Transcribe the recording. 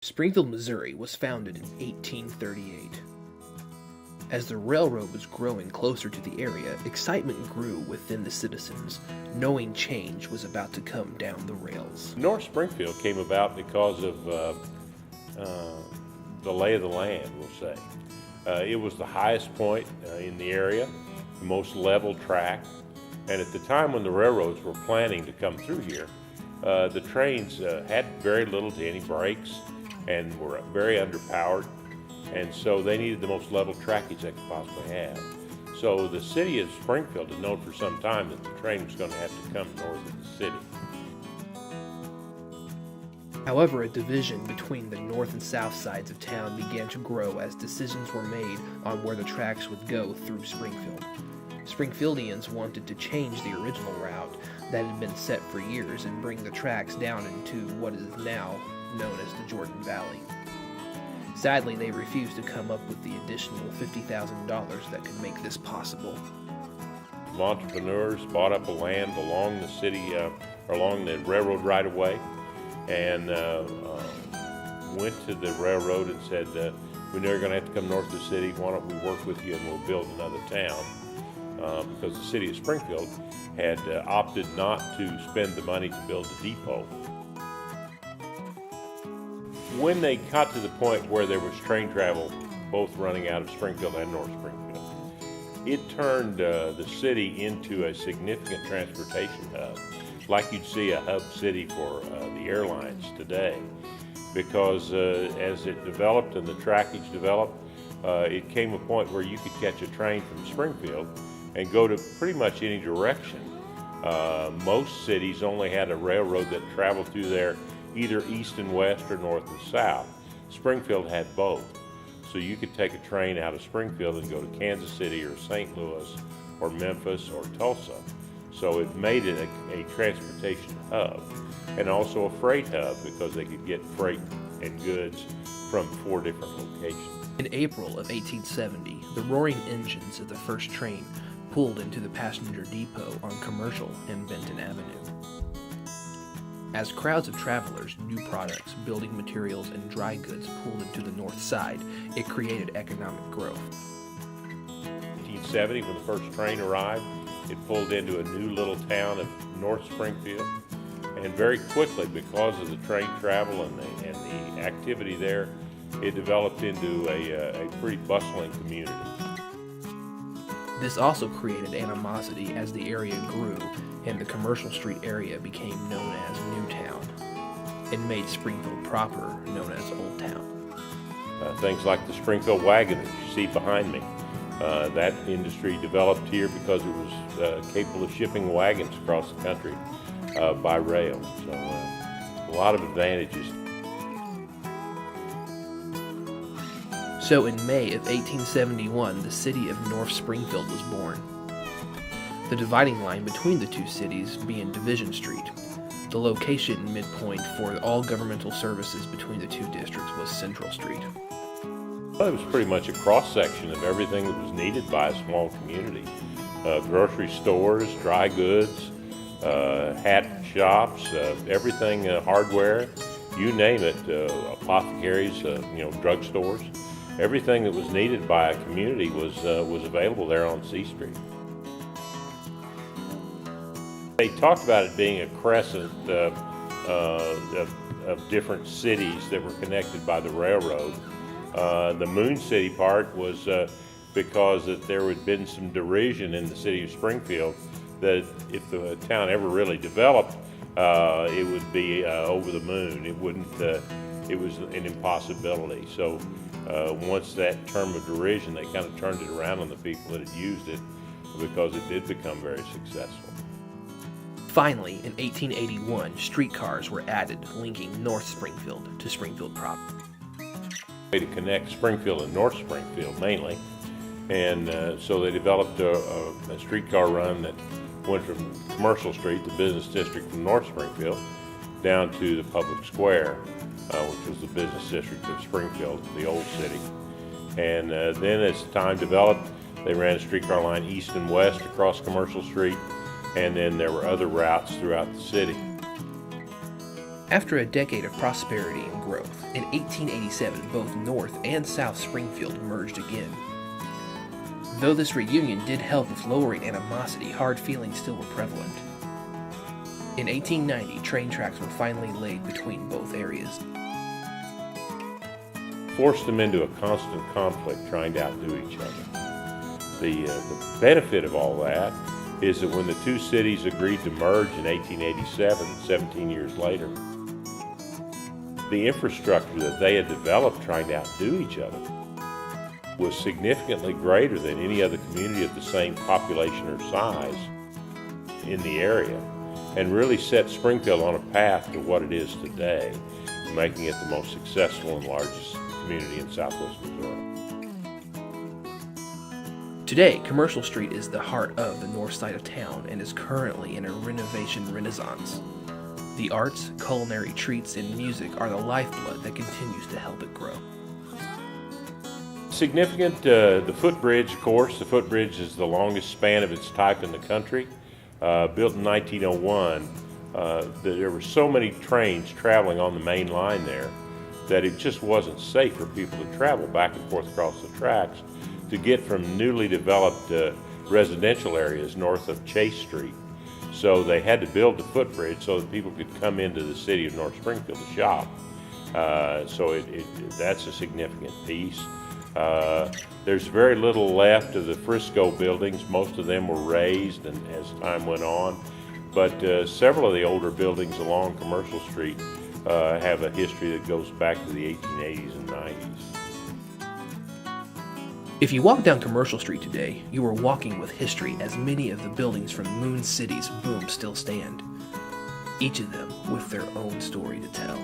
Springfield, Missouri was founded in 1838. As the railroad was growing closer to the area, excitement grew within the citizens, knowing change was about to come down the rails. North Springfield came about because of the lay of the land, we'll say. It was the highest point in the area, the most level track, and at the time when the railroads were planning to come through here, the trains had very little to any brakes and were very underpowered, and so they needed the most level trackage they could possibly have. So the city of Springfield had known for some time that the train was going to have to come north of the city. However, a division between the north and south sides of town began to grow as decisions were made on where the tracks would go through Springfield. Springfieldians wanted to change the original route that had been set for years and bring the tracks down into what is now known as the Jordan Valley. Sadly, they refused to come up with the additional $50,000 that could make this possible. Entrepreneurs bought up the land along the city, along the railroad right-of-way, and went to the railroad and said, we know you're going to have to come north of the city, why don't we work with you and we'll build another town, because the city of Springfield had opted not to spend the money to build a depot. When they got to the point where there was train travel both running out of Springfield and North Springfield, it turned the city into a significant transportation hub, like you'd see a hub city for the airlines today, because as it developed and the trackage developed, it came a point where you could catch a train from Springfield and go to pretty much any direction. Most cities only had a railroad that traveled through there either east and west or north and south. Springfield had both. So you could take a train out of Springfield and go to Kansas City or St. Louis or Memphis or Tulsa. So it made it a transportation hub and also a freight hub because they could get freight and goods from 4 different locations. In April of 1870, the roaring engines of the first train pulled into the passenger depot on Commercial and Benton Avenue. As crowds of travelers, new products, building materials, and dry goods pulled into the north side, it created economic growth. In 1870, when the first train arrived, it pulled into a new little town of North Springfield, and very quickly, because of the train travel and the activity there, it developed into a pretty bustling community. This also created animosity as the area grew and the Commercial Street area became known as Newtown and made Springfield proper known as Old Town. Things like the Springfield wagon that you see behind me, that industry developed here because it was capable of shipping wagons across the country by rail. So a lot of advantages. So in May of 1871, the city of North Springfield was born. The dividing line between the two cities being Division Street. The location midpoint for all governmental services between the two districts was Central Street. Well, it was pretty much a cross-section of everything that was needed by a small community. Grocery stores, dry goods, hat shops, everything, hardware, you name it, apothecaries, drugstores. Everything that was needed by a community was available there on C Street. They talked about it being a crescent of different cities that were connected by the railroad. The Moon City part was because that there had been some derision in the city of Springfield that if the town ever really developed, it would be over the moon. It wouldn't. It was an impossibility. So once that term of derision, they kind of turned it around on the people that had used it because it did become very successful. Finally, in 1881, streetcars were added, linking North Springfield to Springfield proper. To connect Springfield and North Springfield mainly, and so they developed a streetcar run that went from Commercial Street, the business district from North Springfield, down to the public square, which was the business district of Springfield, the old city. And then as time developed, they ran a streetcar line east and west across Commercial Street, and then there were other routes throughout the city. After a decade of prosperity and growth, in 1887 both North and South Springfield merged again. Though this reunion did help with lowering animosity, hard feelings still were prevalent. In 1890, train tracks were finally laid between both areas. Forced them into a constant conflict trying to outdo each other. The benefit of all that is that when the two cities agreed to merge in 1887, 17 years later, the infrastructure that they had developed trying to outdo each other was significantly greater than any other community of the same population or size in the area, and really set Springfield on a path to what it is today, making it the most successful and largest community in southwest Missouri. Today, Commercial Street is the heart of the north side of town and is currently in a renovation renaissance. The arts, culinary treats, and music are the lifeblood that continues to help it grow. Significant, the footbridge, of course. The footbridge is the longest span of its type in the country. Built in 1901, there were so many trains traveling on the main line there that it just wasn't safe for people to travel back and forth across the tracks to get from newly developed residential areas north of Chase Street. So they had to build the footbridge so that people could come into the city of North Springfield to shop. So that's a significant piece. There's very little left of the Frisco buildings. Most of them were razed and as time went on. But several of the older buildings along Commercial Street have a history that goes back to the 1880s and 90s. If you walk down Commercial Street today, you are walking with history, as many of the buildings from Moon City's boom still stand, each of them with their own story to tell.